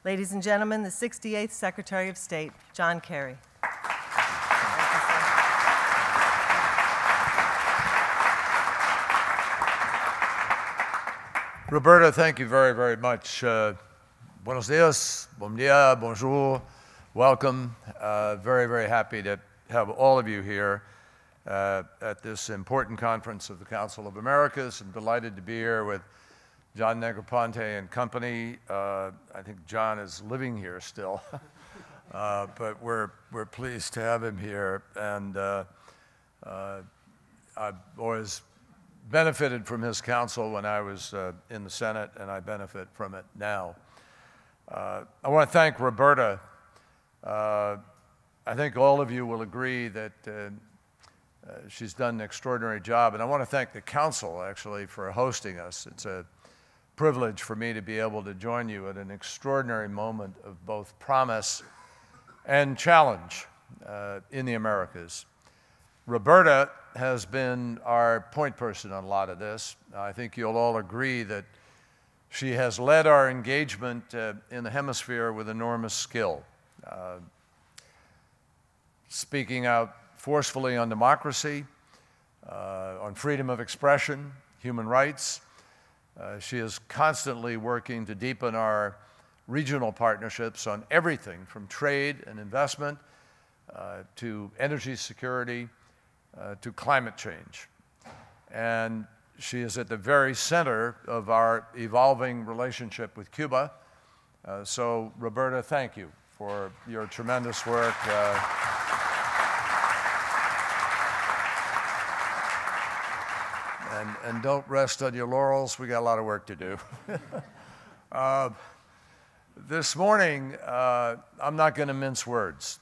Ladies and gentlemen, the 68th Secretary of State, John Kerry. Roberta, thank you very, very much. Buenos dias, bom dia, bonjour, welcome. Very, very happy to have all of you here at this important conference of the Council of Americas. I'm delighted to be here with John Negroponte and company. I think John is living here still, but we're pleased to have him here. And I've always benefited from his counsel when I was in the Senate, and I benefit from it now. I want to thank Roberta. I think all of you will agree that she's done an extraordinary job, and I want to thank the Council, actually, for hosting us. It's a privilege for me to be able to join you at an extraordinary moment of both promise and challenge in the Americas. Roberta has been our point person on a lot of this. I think you'll all agree that she has led our engagement in the hemisphere with enormous skill, speaking out forcefully on democracy, on freedom of expression, human rights. She is constantly working to deepen our regional partnerships on everything from trade and investment to energy security to climate change. And she is at the very center of our evolving relationship with Cuba. So, Roberta, thank you for your tremendous work. And don't rest on your laurels. We got a lot of work to do. This morning, I'm not going to mince words.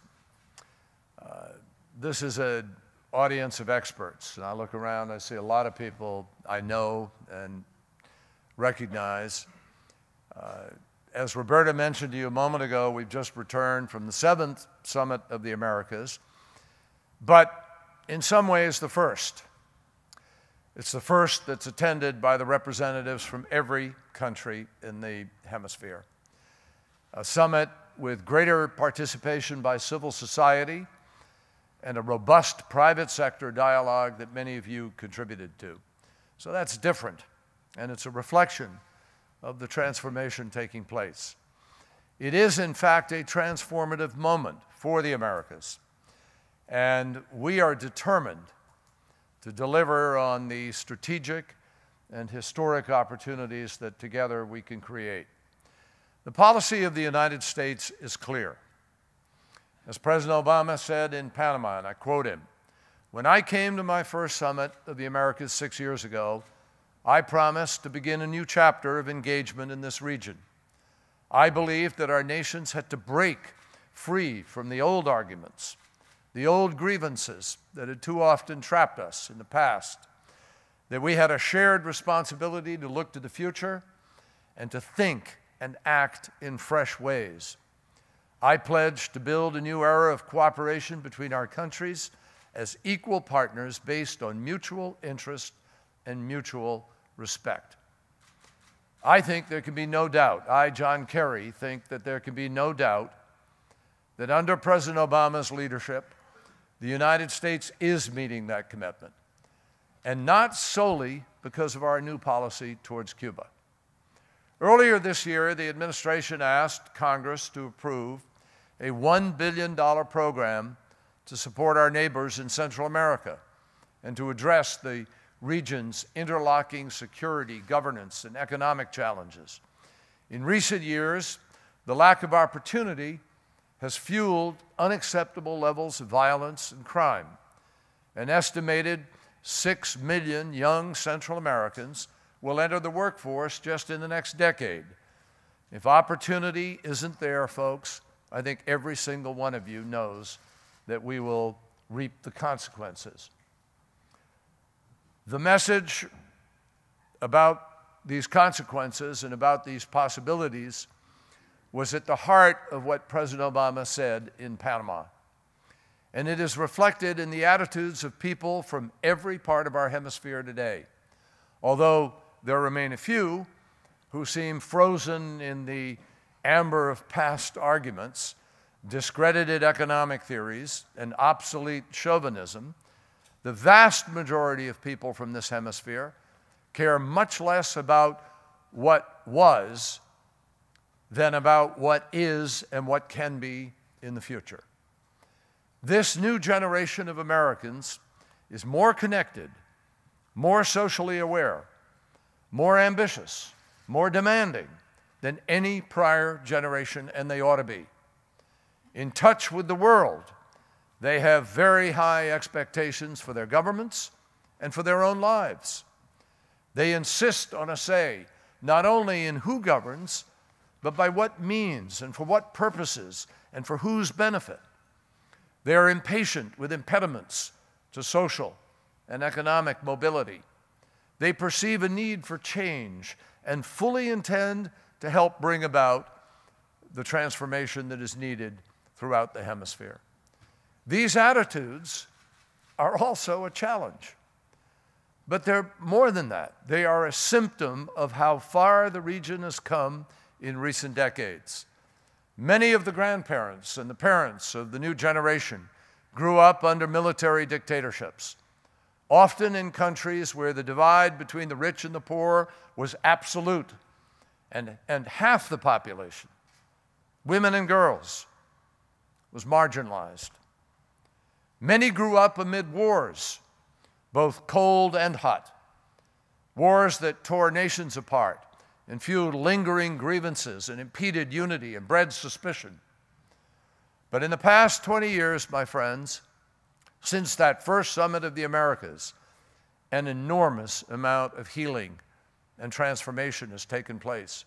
This is an audience of experts. And I look around, I see a lot of people I know and recognize. As Roberta mentioned to you a moment ago, we've just returned from the 7th Summit of the Americas, but in some ways the first. It's the first that's attended by the representatives from every country in the hemisphere. A summit with greater participation by civil society and a robust private sector dialogue that many of you contributed to. So that's different, and it's a reflection of the transformation taking place. It is, in fact, a transformative moment for the Americas, and we are determined to deliver on the strategic and historic opportunities that together we can create. The policy of the United States is clear. As President Obama said in Panama, and I quote him, "When I came to my first summit of the Americas 6 years ago, I promised to begin a new chapter of engagement in this region. I believed that our nations had to break free from the old arguments, the old grievances that had too often trapped us in the past, that we had a shared responsibility to look to the future and to think and act in fresh ways. I pledged to build a new era of cooperation between our countries as equal partners based on mutual interest and mutual respect." I think there can be no doubt, I, John Kerry, think that there can be no doubt that under President Obama's leadership, the United States is meeting that commitment, and not solely because of our new policy towards Cuba. Earlier this year, the administration asked Congress to approve a $1 billion program to support our neighbors in Central America and to address the region's interlocking security, governance, and economic challenges. In recent years, the lack of opportunity has fueled unacceptable levels of violence and crime. An estimated 6 million young Central Americans will enter the workforce just in the next decade. If opportunity isn't there, folks, I think every single one of you knows that we will reap the consequences. The message about these consequences and about these possibilities was at the heart of what President Obama said in Panama. And it is reflected in the attitudes of people from every part of our hemisphere today. Although there remain a few who seem frozen in the amber of past arguments, discredited economic theories, and obsolete chauvinism, the vast majority of people from this hemisphere care much less about what was than about what is and what can be in the future. This new generation of Americans is more connected, more socially aware, more ambitious, more demanding than any prior generation, and they ought to be. In touch with the world, they have very high expectations for their governments and for their own lives. They insist on a say, not only in who governs, but by what means and for what purposes and for whose benefit. They are impatient with impediments to social and economic mobility. They perceive a need for change and fully intend to help bring about the transformation that is needed throughout the hemisphere. These attitudes are also a challenge, but they're more than that. They are a symptom of how far the region has come in recent decades. Many of the grandparents and the parents of the new generation grew up under military dictatorships, often in countries where the divide between the rich and the poor was absolute, and half the population, women and girls, was marginalized. Many grew up amid wars, both cold and hot, wars that tore nations apart and fueled lingering grievances and impeded unity and bred suspicion. But in the past 20 years, my friends, since that first summit of the Americas, an enormous amount of healing and transformation has taken place.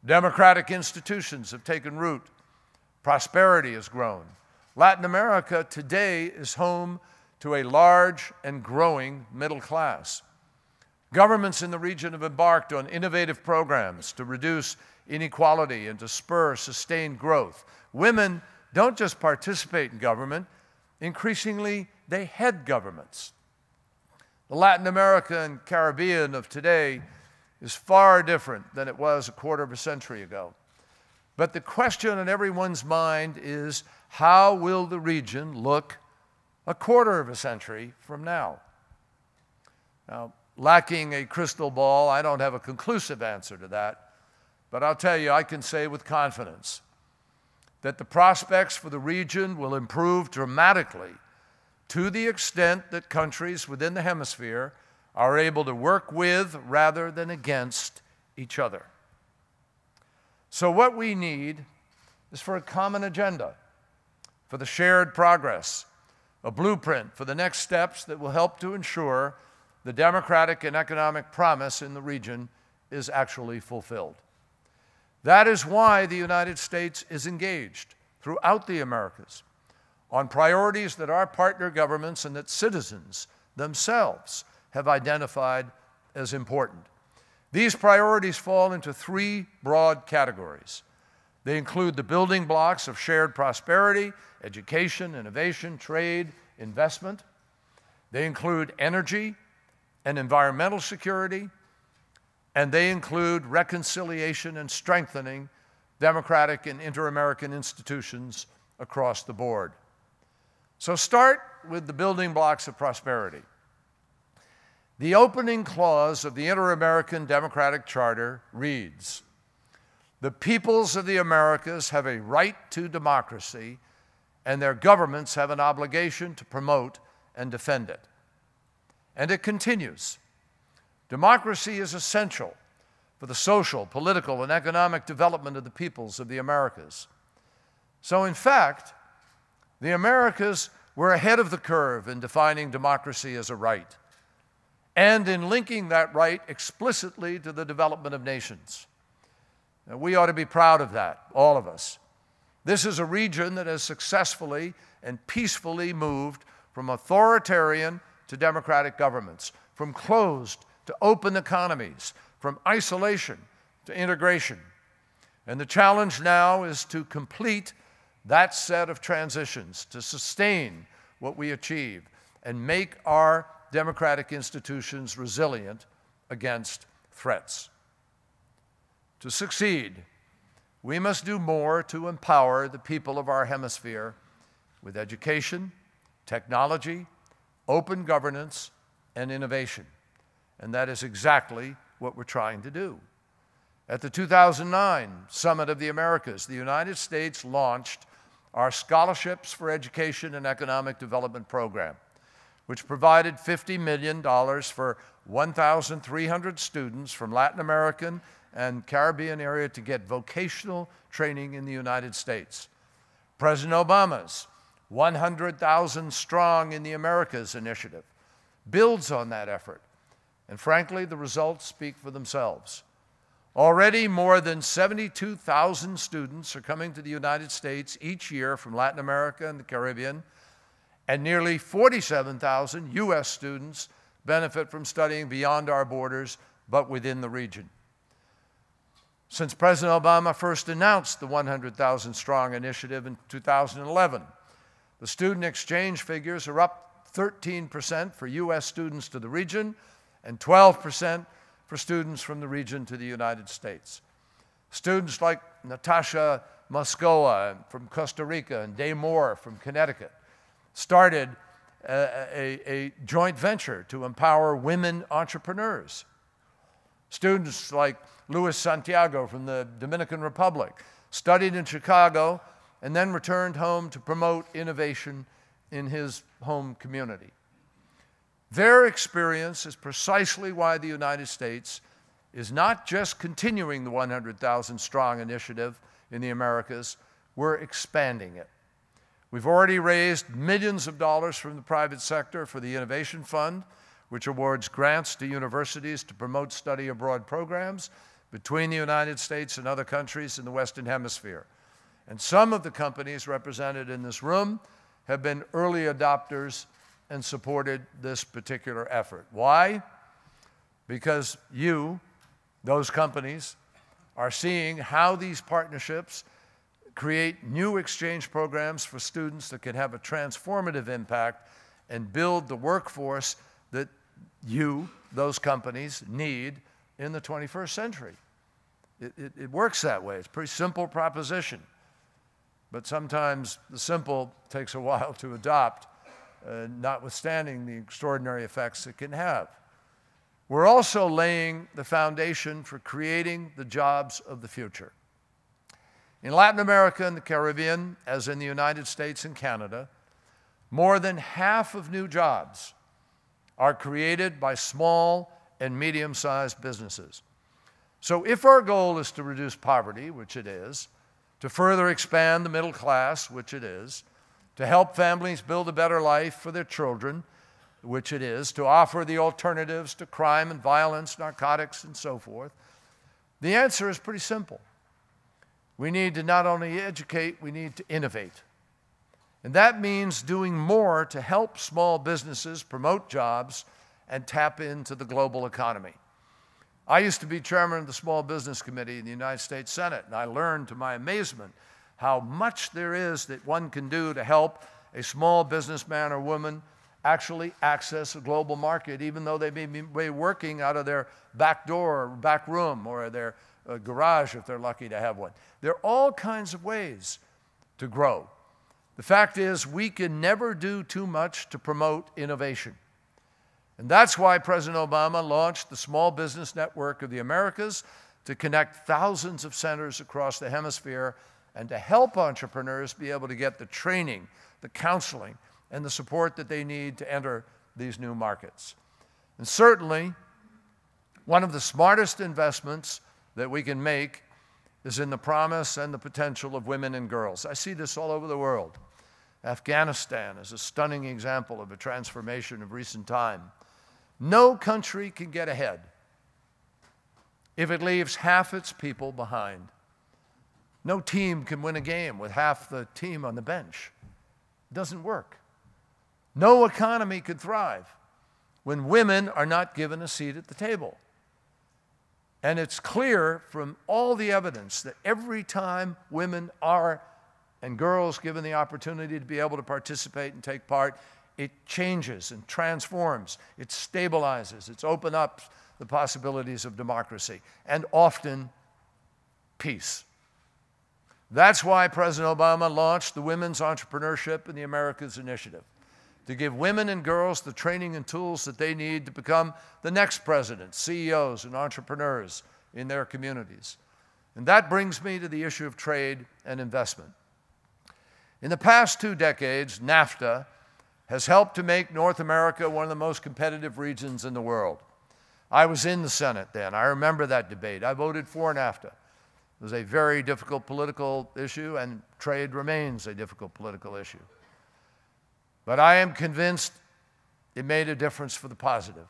Democratic institutions have taken root. Prosperity has grown. Latin America today is home to a large and growing middle class. Governments in the region have embarked on innovative programs to reduce inequality and to spur sustained growth. Women don't just participate in government, increasingly they head governments. The Latin America and Caribbean of today is far different than it was a quarter of a century ago. But the question on everyone's mind is, how will the region look a quarter of a century from now? Now, lacking a crystal ball, I don't have a conclusive answer to that, but I'll tell you, I can say with confidence that the prospects for the region will improve dramatically to the extent that countries within the hemisphere are able to work with rather than against each other. So what we need is for a common agenda, for the shared progress, a blueprint for the next steps that will help to ensure the democratic and economic promise in the region is actually fulfilled. That is why the United States is engaged throughout the Americas on priorities that our partner governments and that citizens themselves have identified as important. These priorities fall into three broad categories. They include the building blocks of shared prosperity, education, innovation, trade, investment. They include energy and environmental security, and they include reconciliation and strengthening democratic and inter-American institutions across the board. So start with the building blocks of prosperity. The opening clause of the Inter-American Democratic Charter reads, "The peoples of the Americas have a right to democracy, and their governments have an obligation to promote and defend it." And it continues, "Democracy is essential for the social, political, and economic development of the peoples of the Americas." So in fact, the Americas were ahead of the curve in defining democracy as a right, and in linking that right explicitly to the development of nations. Now, we ought to be proud of that, all of us. This is a region that has successfully and peacefully moved from authoritarian to democratic governments, from closed to open economies, from isolation to integration. And the challenge now is to complete that set of transitions, to sustain what we achieve and make our democratic institutions resilient against threats. To succeed, we must do more to empower the people of our hemisphere with education, technology, open governance, and innovation. And that is exactly what we're trying to do. At the 2009 Summit of the Americas, the United States launched our Scholarships for Education and Economic Development program, which provided $50 million for 1,300 students from Latin American and Caribbean area to get vocational training in the United States. President Obama's 100,000 Strong in the Americas initiative builds on that effort. And frankly, the results speak for themselves. Already more than 72,000 students are coming to the United States each year from Latin America and the Caribbean, and nearly 47,000 U.S. students benefit from studying beyond our borders, but within the region. Since President Obama first announced the 100,000 Strong initiative in 2011, the student exchange figures are up 13% for U.S. students to the region and 12% for students from the region to the United States. Students like Natasha Moscoa from Costa Rica and Day Moore from Connecticut started a joint venture to empower women entrepreneurs. Students like Luis Santiago from the Dominican Republic studied in Chicago and then returned home to promote innovation in his home community. Their experience is precisely why the United States is not just continuing the 100,000 Strong initiative in the Americas, we're expanding it. We've already raised millions of dollars from the private sector for the Innovation Fund, which awards grants to universities to promote study abroad programs between the United States and other countries in the Western Hemisphere. And some of the companies represented in this room have been early adopters and supported this particular effort. Why? Because you, those companies, are seeing how these partnerships create new exchange programs for students that can have a transformative impact and build the workforce that you, those companies, need in the 21st century. It works that way. It's a pretty simple proposition. But sometimes the simple takes a while to adopt, notwithstanding the extraordinary effects it can have. We're also laying the foundation for creating the jobs of the future. In Latin America and the Caribbean, as in the United States and Canada, more than half of new jobs are created by small and medium-sized businesses. So if our goal is to reduce poverty, which it is, to further expand the middle class, which it is, to help families build a better life for their children, which it is, to offer the alternatives to crime and violence, narcotics, and so forth, the answer is pretty simple. We need to not only educate, we need to innovate. And that means doing more to help small businesses promote jobs and tap into the global economy. I used to be chairman of the Small Business Committee in the United States Senate, and I learned to my amazement how much there is that one can do to help a small businessman or woman actually access a global market, even though they may be working out of their back door or back room or their garage if they're lucky to have one. There are all kinds of ways to grow. The fact is, we can never do too much to promote innovation. And that's why President Obama launched the Small Business Network of the Americas to connect thousands of centers across the hemisphere and to help entrepreneurs be able to get the training, the counseling, and the support that they need to enter these new markets. And certainly, one of the smartest investments that we can make is in the promise and the potential of women and girls. I see this all over the world. Afghanistan is a stunning example of a transformation of recent time. No country can get ahead if it leaves half its people behind. No team can win a game with half the team on the bench. It doesn't work. No economy could thrive when women are not given a seat at the table. And it's clear from all the evidence that every time women are and girls given the opportunity to be able to participate and take part, it changes and transforms, it stabilizes, it's opened up the possibilities of democracy, and often peace. That's why President Obama launched the Women's Entrepreneurship in the Americas Initiative, to give women and girls the training and tools that they need to become the next presidents, CEOs, and entrepreneurs in their communities. And that brings me to the issue of trade and investment. In the past 2 decades, NAFTA has helped to make North America one of the most competitive regions in the world. I was in the Senate then. I remember that debate. I voted for NAFTA. It was a very difficult political issue, and trade remains a difficult political issue. But I am convinced it made a difference for the positive.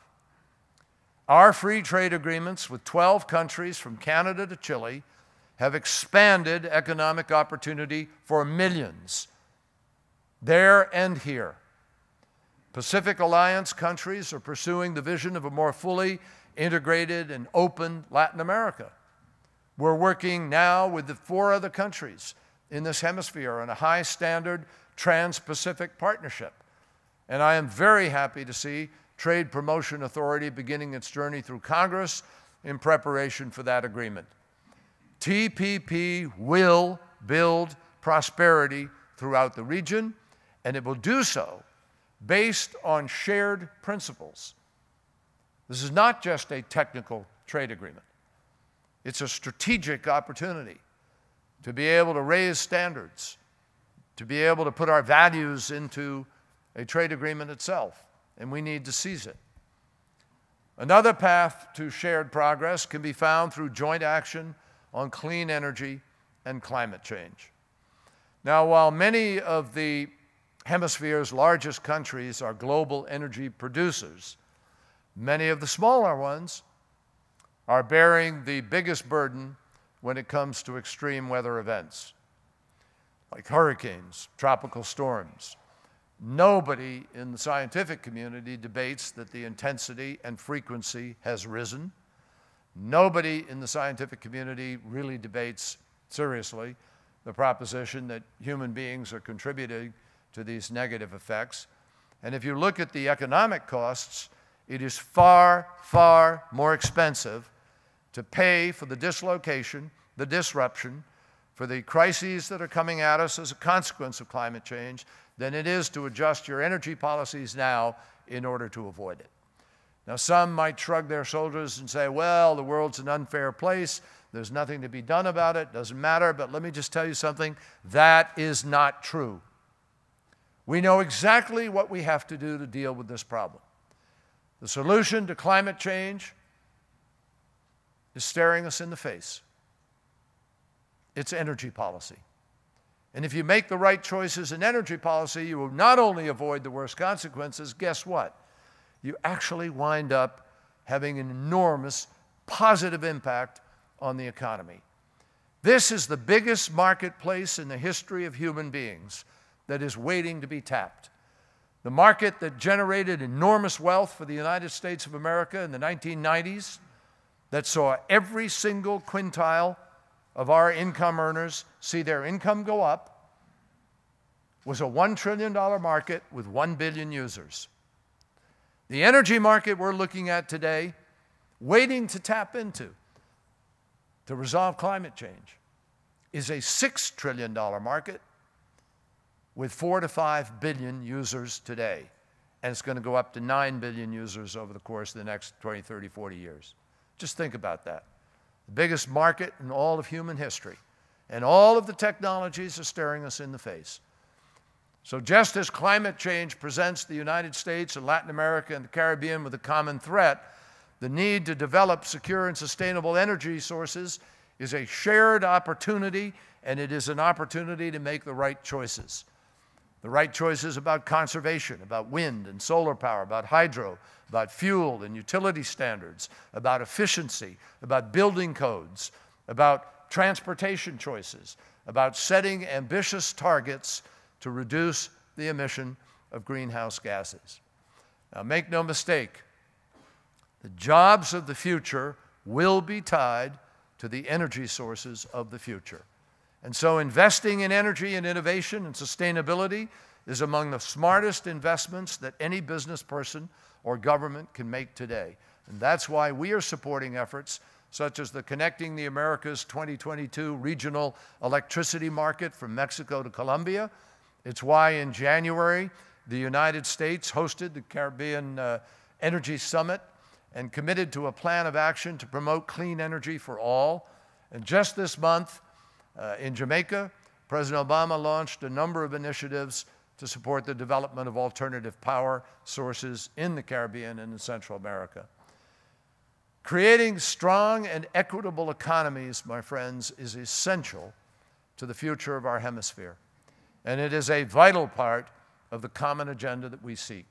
Our free trade agreements with 12 countries from Canada to Chile have expanded economic opportunity for millions, there and here. Pacific Alliance countries are pursuing the vision of a more fully integrated and open Latin America. We're working now with the 4 other countries in this hemisphere on a high-standard trans-Pacific partnership. And I am very happy to see Trade Promotion Authority beginning its journey through Congress in preparation for that agreement. TPP will build prosperity throughout the region, and it will do so based on shared principles. This is not just a technical trade agreement. It's a strategic opportunity to be able to raise standards, to be able to put our values into a trade agreement itself, and we need to seize it. Another path to shared progress can be found through joint action on clean energy and climate change. Now, while many of the hemisphere's largest countries are global energy producers, many of the smaller ones are bearing the biggest burden when it comes to extreme weather events, like hurricanes, tropical storms. Nobody in the scientific community debates that the intensity and frequency has risen. Nobody in the scientific community really debates seriously the proposition that human beings are contributing to these negative effects. And if you look at the economic costs, it is far, far more expensive to pay for the dislocation, the disruption, for the crises that are coming at us as a consequence of climate change than it is to adjust your energy policies now in order to avoid it. Now, some might shrug their shoulders and say, well, the world's an unfair place. There's nothing to be done about it. Doesn't matter. But let me just tell you something. That is not true. We know exactly what we have to do to deal with this problem. The solution to climate change is staring us in the face. It's energy policy. And if you make the right choices in energy policy, you will not only avoid the worst consequences, guess what? You actually wind up having an enormous positive impact on the economy. This is the biggest marketplace in the history of human beings that is waiting to be tapped. The market that generated enormous wealth for the United States of America in the 1990s, that saw every single quintile of our income earners see their income go up, was a $1 trillion market with 1 billion users. The energy market we're looking at today, waiting to tap into to resolve climate change, is a $6 trillion market with 4 to 5 billion users today. And it's going to go up to 9 billion users over the course of the next 20, 30, 40 years. Just think about that. The biggest market in all of human history. And all of the technologies are staring us in the face. So just as climate change presents the United States and Latin America and the Caribbean with a common threat, the need to develop secure and sustainable energy sources is a shared opportunity, and it is an opportunity to make the right choices. The right choices about conservation, about wind and solar power, about hydro, about fuel and utility standards, about efficiency, about building codes, about transportation choices, about setting ambitious targets to reduce the emission of greenhouse gases. Now, make no mistake, the jobs of the future will be tied to the energy sources of the future. And so investing in energy and innovation and sustainability is among the smartest investments that any business person or government can make today. And that's why we are supporting efforts such as the Connecting the Americas 2022 regional electricity market from Mexico to Colombia. It's why in January, the United States hosted the Caribbean Energy Summit and committed to a plan of action to promote clean energy for all. And just this month, in Jamaica, President Obama launched a number of initiatives to support the development of alternative power sources in the Caribbean and in Central America. Creating strong and equitable economies, my friends, is essential to the future of our hemisphere. And it is a vital part of the common agenda that we seek.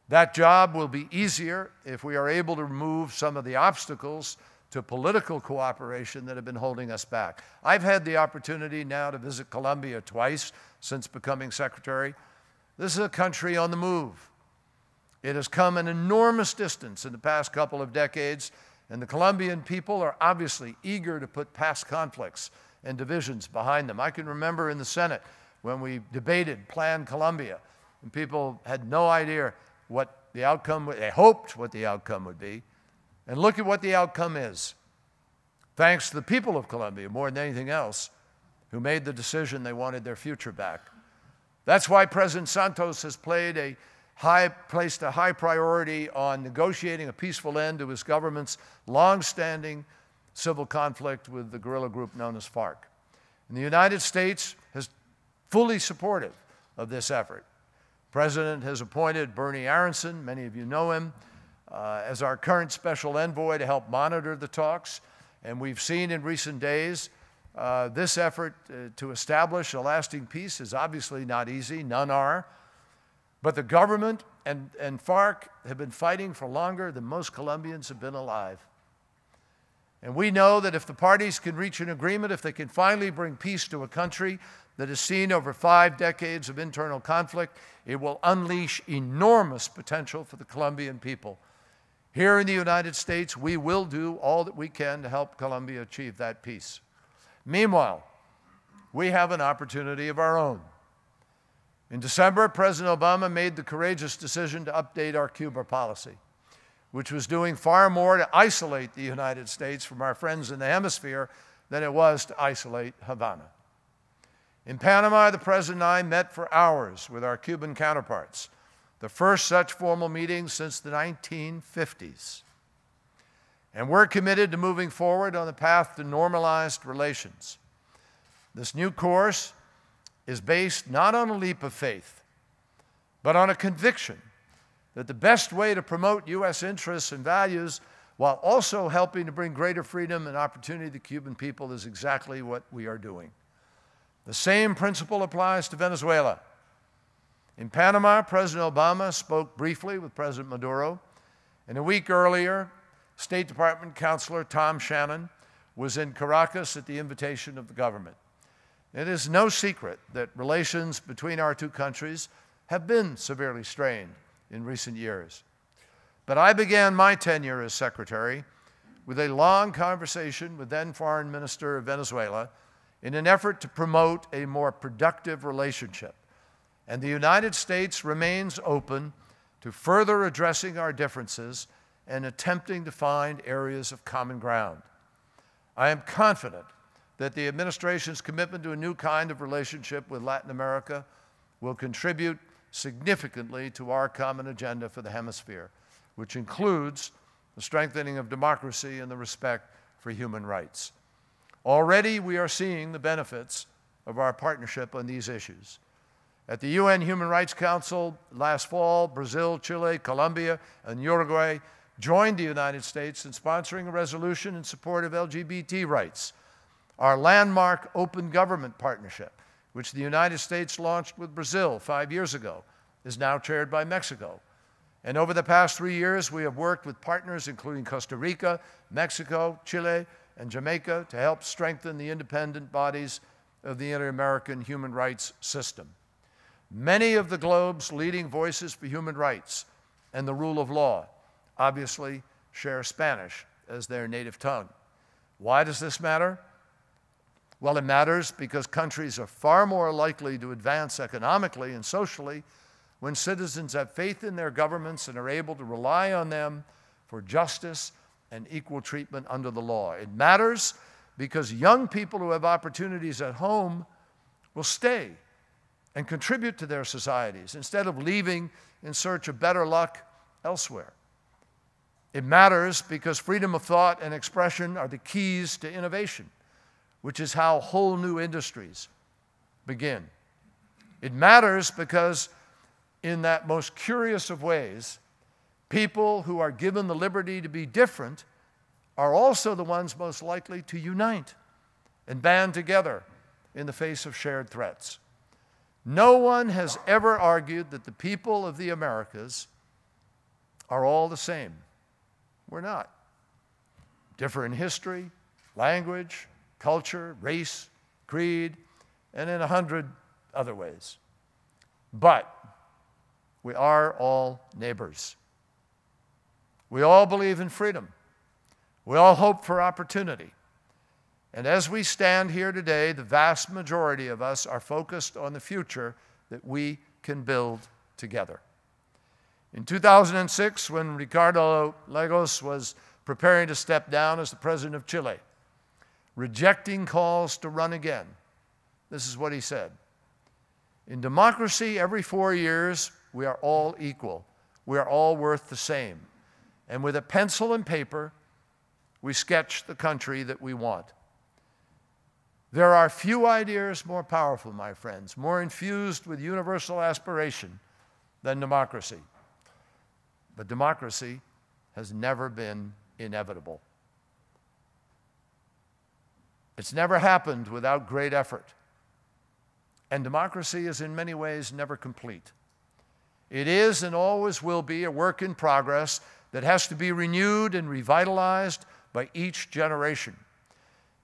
That job will be easier if we are able to remove some of the obstacles to political cooperation that have been holding us back. I've had the opportunity now to visit Colombia twice since becoming secretary. This is a country on the move. It has come an enormous distance in the past couple of decades, and the Colombian people are obviously eager to put past conflicts and divisions behind them. I can remember in the Senate when we debated Plan Colombia, and people had no idea what the outcome would be. They hoped what the outcome would be. And look at what the outcome is. Thanks to the people of Colombia, more than anything else, who made the decision they wanted their future back. That's why President Santos has placed a high priority on negotiating a peaceful end to his government's long-standing civil conflict with the guerrilla group known as FARC. And the United States is fully supportive of this effort. The President has appointed Bernie Aronson, many of you know him, as our current special envoy to help monitor the talks. And we've seen in recent days this effort to establish a lasting peace is obviously not easy, none are. But the government and FARC have been fighting for longer than most Colombians have been alive. And we know that if the parties can reach an agreement, if they can finally bring peace to a country that has seen over 5 decades of internal conflict, it will unleash enormous potential for the Colombian people. Here in the United States, we will do all that we can to help Colombia achieve that peace. Meanwhile, we have an opportunity of our own. In December, President Obama made the courageous decision to update our Cuba policy, which was doing far more to isolate the United States from our friends in the hemisphere than it was to isolate Havana. In Panama, the President and I met for hours with our Cuban counterparts, the first such formal meeting since the 1950s. And we're committed to moving forward on the path to normalized relations. This new course is based not on a leap of faith, but on a conviction that the best way to promote U.S. interests and values while also helping to bring greater freedom and opportunity to the Cuban people is exactly what we are doing. The same principle applies to Venezuela. In Panama, President Obama spoke briefly with President Maduro, and a week earlier, State Department Counselor Tom Shannon was in Caracas at the invitation of the government. It is no secret that relations between our two countries have been severely strained in recent years. But I began my tenure as secretary with a long conversation with then Foreign Minister of Venezuela in an effort to promote a more productive relationship. And the United States remains open to further addressing our differences and attempting to find areas of common ground. I am confident that the administration's commitment to a new kind of relationship with Latin America will contribute significantly to our common agenda for the hemisphere, which includes the strengthening of democracy and the respect for human rights. Already we are seeing the benefits of our partnership on these issues. At the UN Human Rights Council last fall, Brazil, Chile, Colombia, and Uruguay joined the United States in sponsoring a resolution in support of LGBT rights. Our landmark open government partnership, which the United States launched with Brazil 5 years ago, is now chaired by Mexico. And over the past 3 years, we have worked with partners including Costa Rica, Mexico, Chile, and Jamaica to help strengthen the independent bodies of the Inter-American human rights system. Many of the globe's leading voices for human rights and the rule of law obviously share Spanish as their native tongue. Why does this matter? Well, it matters because countries are far more likely to advance economically and socially when citizens have faith in their governments and are able to rely on them for justice and equal treatment under the law. It matters because young people who have opportunities at home will stay and contribute to their societies instead of leaving in search of better luck elsewhere. It matters because freedom of thought and expression are the keys to innovation, which is how whole new industries begin. It matters because in that most curious of ways, people who are given the liberty to be different are also the ones most likely to unite and band together in the face of shared threats. No one has ever argued that the people of the Americas are all the same. We're not. Differ in history, language, culture, race, creed, and in 100 other ways. But we are all neighbors. We all believe in freedom. We all hope for opportunity. And as we stand here today, the vast majority of us are focused on the future that we can build together. In 2006, when Ricardo Lagos was preparing to step down as the president of Chile, rejecting calls to run again, this is what he said: "In democracy, every 4 years, we are all equal. We are all worth the same. And with a pencil and paper, we sketch the country that we want." There are few ideas more powerful, my friends, more infused with universal aspiration than democracy. But democracy has never been inevitable. It's never happened without great effort. And democracy is in many ways never complete. It is and always will be a work in progress that has to be renewed and revitalized by each generation.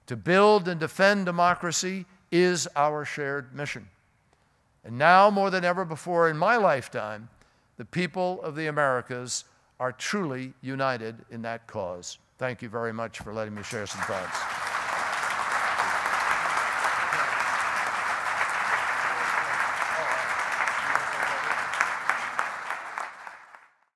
To build and defend democracy is our shared mission. And now, more than ever before in my lifetime, the people of the Americas are truly united in that cause. Thank you very much for letting me share some thoughts.